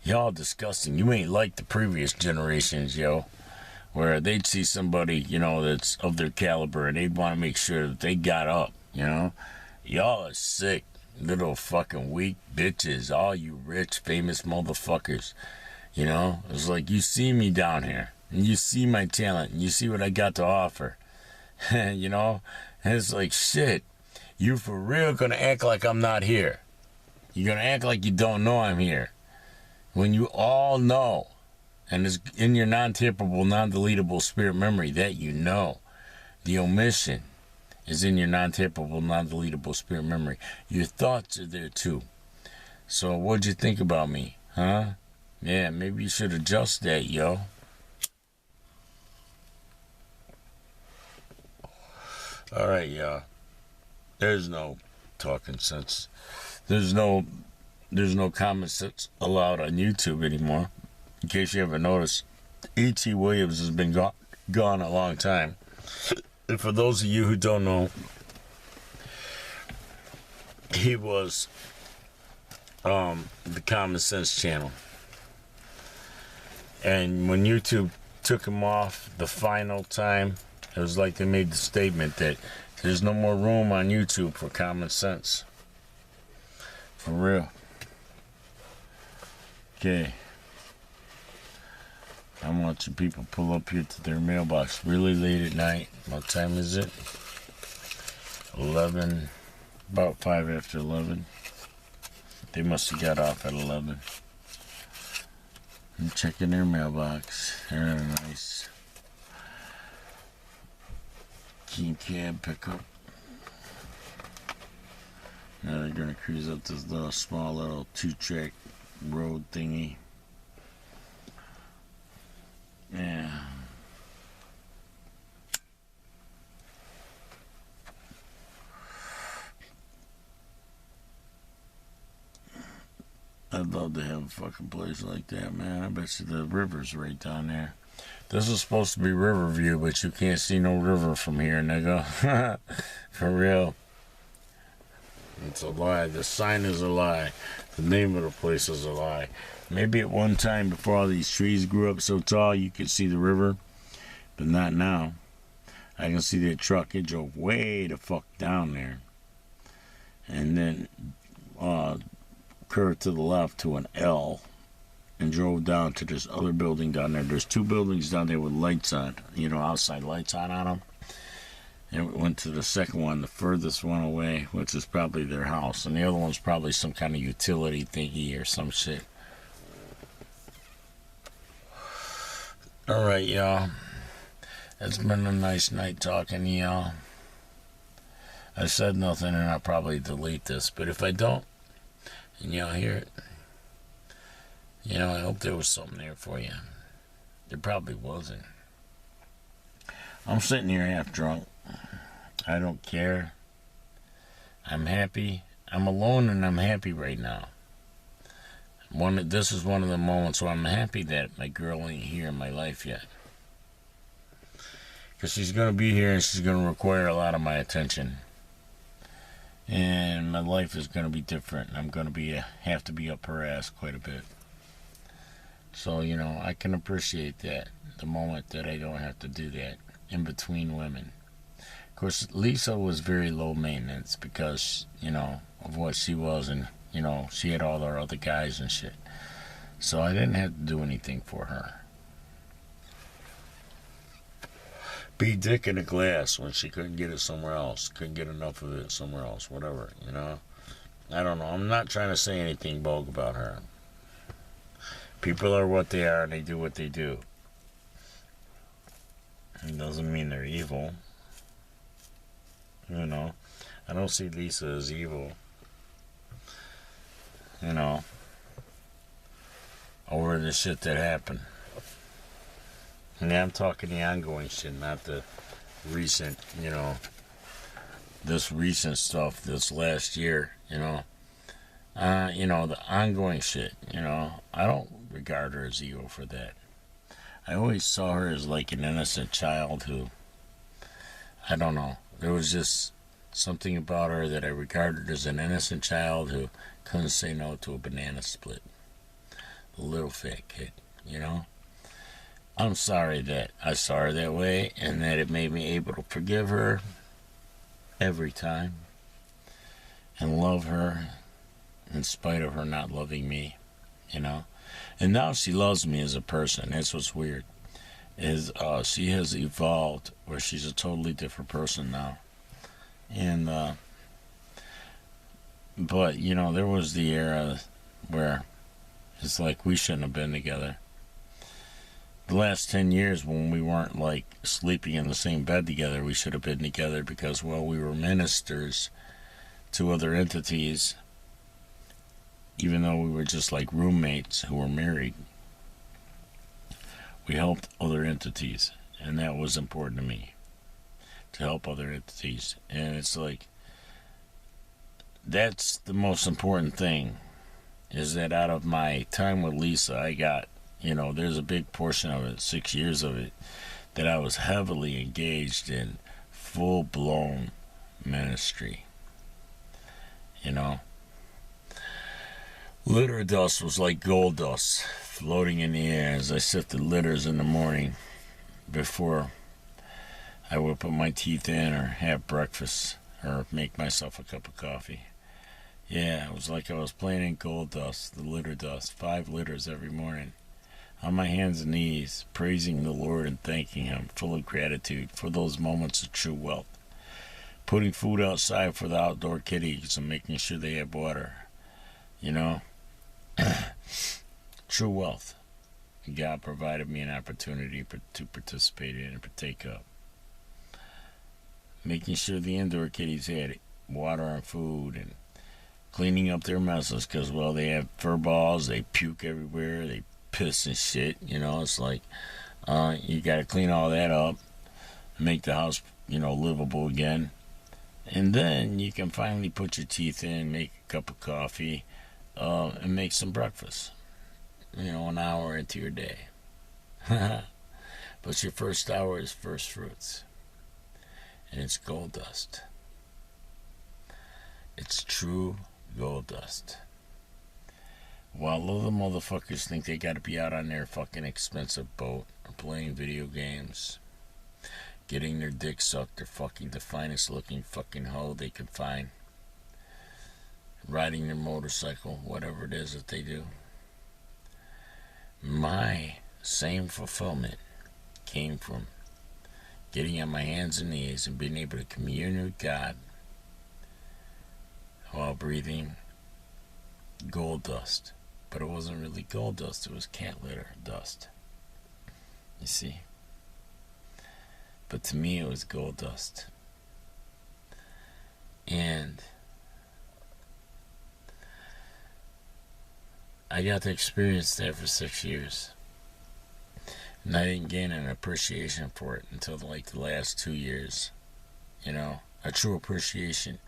y'all disgusting. You ain't like the previous generations, yo. Where they'd see somebody, you know, that's of their caliber, and they'd want to make sure that they got up, you know? Y'all are sick, little fucking weak bitches, all you rich, famous motherfuckers, you know? It's like, you see me down here, and you see my talent, and you see what I got to offer, you know? And it's like, shit, you for real gonna act like I'm not here. You're gonna act like you don't know I'm here. When you all know And it's in your non-tappable, non-deletable spirit memory that you know. The omission is in your non-tappable, non-deletable spirit memory. Your thoughts are there too. So what'd you think about me? Huh? Yeah, maybe you should adjust that, yo. Alright, y'all. There's no talking sense. There's no common sense allowed on YouTube anymore. In case you haven't noticed, E.T. Williams has been gone a long time. And for those of you who don't know, he was the Common Sense channel. And when YouTube took him off the final time, it was like they made the statement that there's no more room on YouTube for common sense. For real. Okay. I'm watching people pull up here to their mailbox really late at night. What time is it? 11. About 5 after 11. They must have got off at 11. I'm checking their mailbox. They're nice. Key cab pickup. Now they're gonna cruise up this little small little 2-track road thingy. Yeah. I'd love to have a fucking place like that, man. I bet you the river's right down there. This is supposed to be Riverview, but you can't see no river from here, nigga. For real. It's a lie. The sign is a lie. The name of the place is a lie. Maybe at one time before all these trees grew up so tall you could see the river, but not now. I can see that truck. It drove way the fuck down there. And then curved to the left to an L and drove down to this other building down there. There's 2 buildings down there with lights on, outside lights on them. And we went to the second one, the furthest one away, which is probably their house. And the other one's probably some kind of utility thingy or some shit. Alright, y'all. It's been a nice night talking to y'all. I said nothing and I'll probably delete this. But if I don't, and y'all hear it, I hope there was something there for you. There probably wasn't. I'm sitting here half drunk. I don't care. I'm happy. I'm alone and I'm happy right now. This is one of the moments where I'm happy that my girl ain't here in my life yet. Because she's going to be here and she's going to require a lot of my attention. And my life is going to be different. I'm going to have to be up her ass quite a bit. So, I can appreciate that. The moment that I don't have to do that in between women. Of course, Lisa was very low maintenance because, of what she was. And, she had all her other guys and shit. So I didn't have to do anything for her. Be dick in a glass when she couldn't get it somewhere else. Couldn't get enough of it somewhere else. Whatever, I don't know. I'm not trying to say anything bold about her. People are what they are and they do what they do. It doesn't mean they're evil. I don't see Lisa as evil. Over the shit that happened. And I'm talking the ongoing shit, not the recent, this recent stuff, this last year, the ongoing shit, I don't regard her as evil for that. I always saw her as like an innocent child who, I don't know, there was just something about her that I regarded as an innocent child who couldn't say no to a banana split. A little fat kid, I'm sorry that I saw her that way and that it made me able to forgive her every time and love her in spite of her not loving me, And now she loves me as a person. That's what's weird. She has evolved where she's a totally different person now. And, but, there was the era where it's like we shouldn't have been together. The last 10 years when we weren't like sleeping in the same bed together, we should have been together because, well, we were ministers to other entities, even though we were just like roommates who were married. We helped other entities, and that was important to me, to help other entities. And it's like, that's the most important thing, is that out of my time with Lisa, I got, there's a big portion of it, 6 years of it, that I was heavily engaged in full-blown ministry. Litter dust was like gold dust floating in the air as I sifted litters in the morning before I would put my teeth in or have breakfast or make myself a cup of coffee. Yeah, it was like I was playing in gold dust, the litter dust, 5 litters every morning. On my hands and knees, praising the Lord and thanking Him, full of gratitude for those moments of true wealth. Putting food outside for the outdoor kitties and making sure they have water. True wealth. God provided me an opportunity to participate in and partake of. Making sure the indoor kitties had water and food, and cleaning up their messes because, well, they have fur balls, they puke everywhere, they piss and shit. It's like you got to clean all that up, make the house, livable again. And then you can finally put your teeth in, make a cup of coffee, and make some breakfast. An hour into your day. But your first hour is first fruits. And it's gold dust. It's true gold dust. While other motherfuckers think they gotta be out on their fucking expensive boat, or playing video games, getting their dick sucked, or fucking the finest looking fucking hoe they can find, riding their motorcycle, whatever it is that they do. My same fulfillment came from getting on my hands and knees and being able to commune with God while breathing gold dust. But it wasn't really gold dust, it was cat litter dust. You see? But to me it was gold dust. And I got to experience that for 6 years. And I didn't gain an appreciation for it until like the last 2 years. A true appreciation.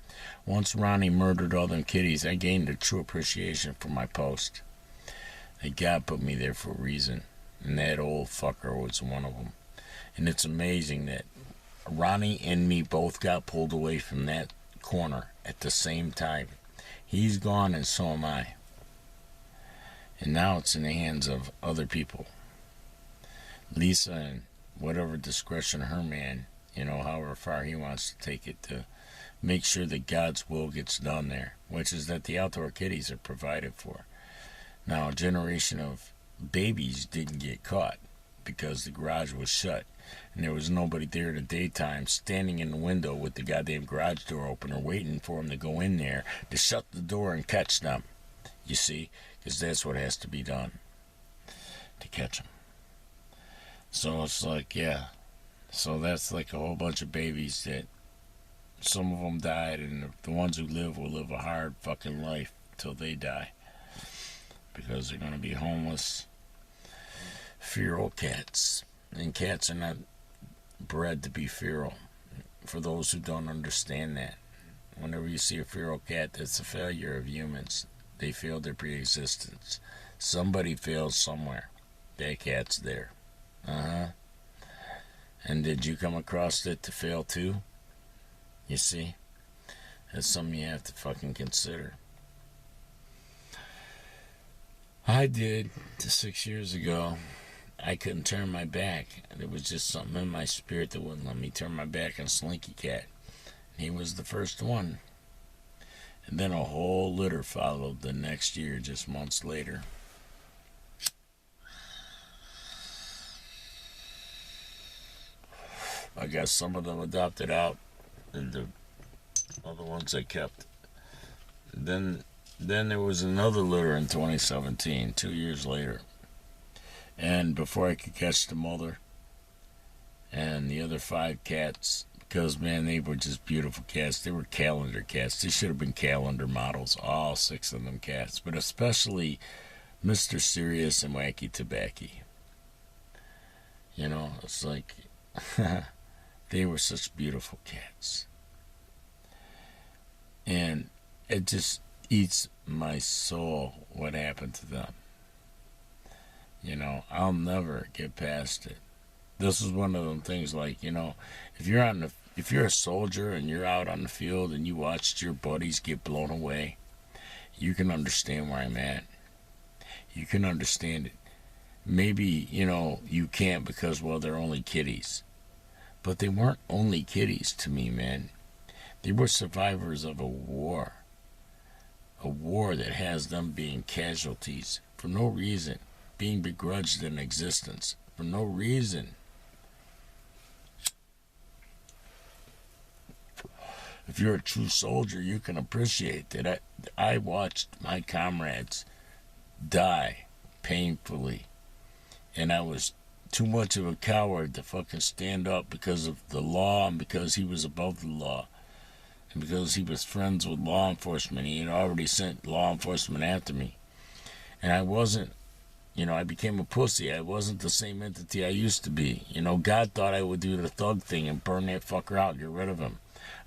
Once Ronnie murdered all them kitties, I gained a true appreciation for my post. That God put me there for a reason. And that old fucker was one of them. And it's amazing that Ronnie and me both got pulled away from that corner at the same time. He's gone and so am I. And now it's in the hands of other people. Lisa and whatever discretion her man, however far he wants to take it, to make sure that God's will gets done there, which is that the outdoor kitties are provided for. Now, a generation of babies didn't get caught because the garage was shut and there was nobody there in the daytime standing in the window with the goddamn garage door open or waiting for them to go in there to shut the door and catch them. You see? Because that's what has to be done to catch them. So it's like, yeah. So that's like a whole bunch of babies that some of them died, and the ones who live will live a hard fucking life till they die. Because they're going to be homeless, feral cats. And cats are not bred to be feral. For those who don't understand that, whenever you see a feral cat, that's a failure of humans. They failed their pre-existence. Somebody fails somewhere. That cat's there. And did you come across it to fail too? You see? That's something you have to fucking consider. I did 6 years ago. I couldn't turn my back. There was just something in my spirit that wouldn't let me turn my back on Slinky Cat. He was the first one. And then a whole litter followed the next year, just months later. I got some of them adopted out, and the other ones I kept. Then there was another litter in 2017, 2 years later. And before I could catch the mother and the other 5 cats, because, man, they were just beautiful cats. They were calendar cats. They should have been calendar models, all 6 of them cats. But especially Mr. Serious and Wacky Tobacco. You know, it's like, they were such beautiful cats. And it just eats my soul what happened to them. You know, I'll never get past it. This is one of them things, like, you know, if you're a soldier and you're out on the field and you watched your buddies get blown away, you can understand where I'm at. You can understand it. Maybe, you know, you can't because, well, they're only kitties. But they weren't only kitties to me, man. They were survivors of a war. A war that has them being casualties for no reason, being begrudged in existence for no reason. If you're a true soldier, you can appreciate that I watched my comrades die painfully, and I was too much of a coward to fucking stand up because of the law and because he was above the law and because he was friends with law enforcement. He had already sent law enforcement after me, and I wasn't, you know, I became a pussy. I wasn't the same entity I used to be. You know, God thought I would do the thug thing and burn that fucker out, get rid of him.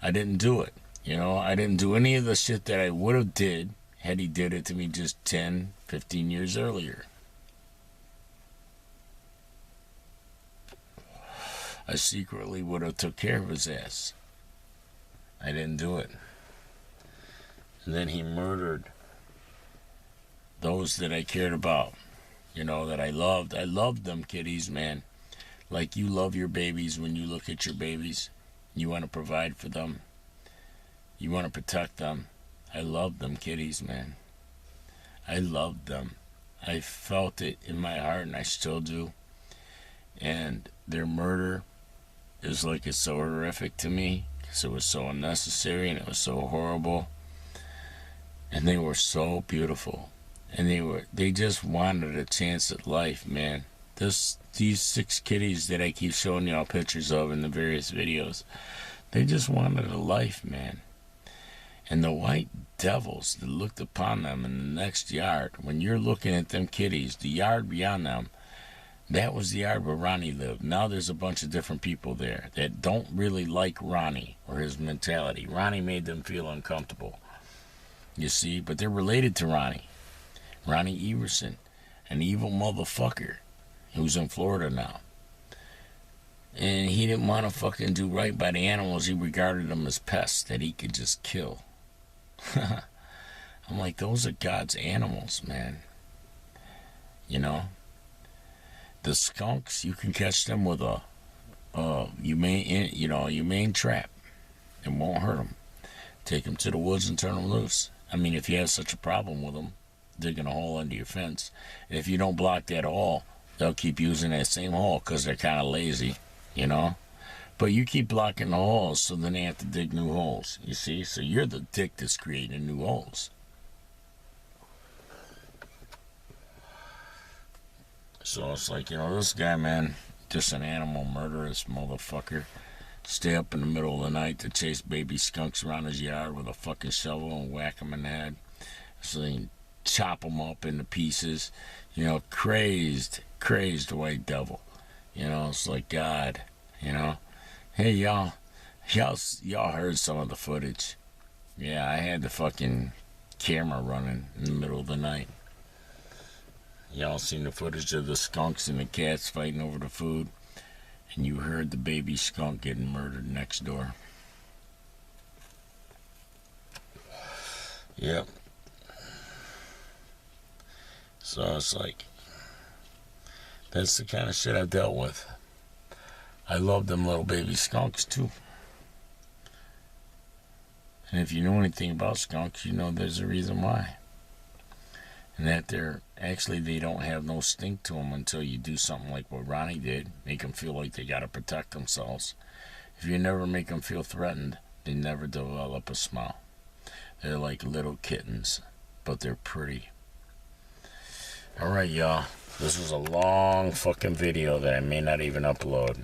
I didn't do it. You know, I didn't do any of the shit that I would have did had he did it to me just 10, 15 years earlier. I secretly would have took care of his ass. I didn't do it. And then he murdered those that I cared about, you know, that I loved. I loved them kitties, man. Like you love your babies when you look at your babies. You want to provide for them. You want to protect them. I loved them kitties, man. I loved them. I felt it in my heart, and I still do. And their murder is like, it's so horrific to me because it was so unnecessary and it was so horrible. And they were so beautiful. And they just wanted a chance at life, man. These 6 kitties that I keep showing y'all pictures of in the various videos, they just wanted a life, man. And the white devils that looked upon them in the next yard, when you're looking at them kitties, the yard beyond them, that was the yard where Ronnie lived. Now there's a bunch of different people there that don't really like Ronnie or his mentality. Ronnie made them feel uncomfortable, you see, but they're related to Ronnie. Ronnie Everson, an evil motherfucker who's in Florida now. And he didn't want to fucking do right by the animals. He regarded them as pests that he could just kill. I'm like, those are God's animals, man. You know? The skunks, you can catch them with a humane trap. It won't hurt them. Take them to the woods and turn them loose. I mean, if you have such a problem with them, digging a hole under your fence, and if you don't block that hole, they'll keep using that same hole because they're kind of lazy, you know? But you keep blocking the holes, so then they have to dig new holes, you see? So you're the dick that's creating new holes. So it's like, you know, this guy, man, just an animal murderous motherfucker. Stay up in the middle of the night to chase baby skunks around his yard with a fucking shovel and whack them in the head. So they can chop them up into pieces. You know, crazed white devil. You know, it's like God, you know. Hey, y'all heard some of the footage. Yeah, I had the fucking camera running in the middle of the night. Y'all seen the footage of the skunks and the cats fighting over the food, and you heard the baby skunk getting murdered next door. Yep. So it's like, that's the kind of shit I dealt with. I love them little baby skunks too. And if you know anything about skunks, you know there's a reason why. And that they don't have no stink to them until you do something like what Ronnie did, make them feel like they gotta protect themselves. If you never make them feel threatened, they never develop a smile. They're like little kittens, but they're pretty. Alright, y'all. This was a long fucking video that I may not even upload.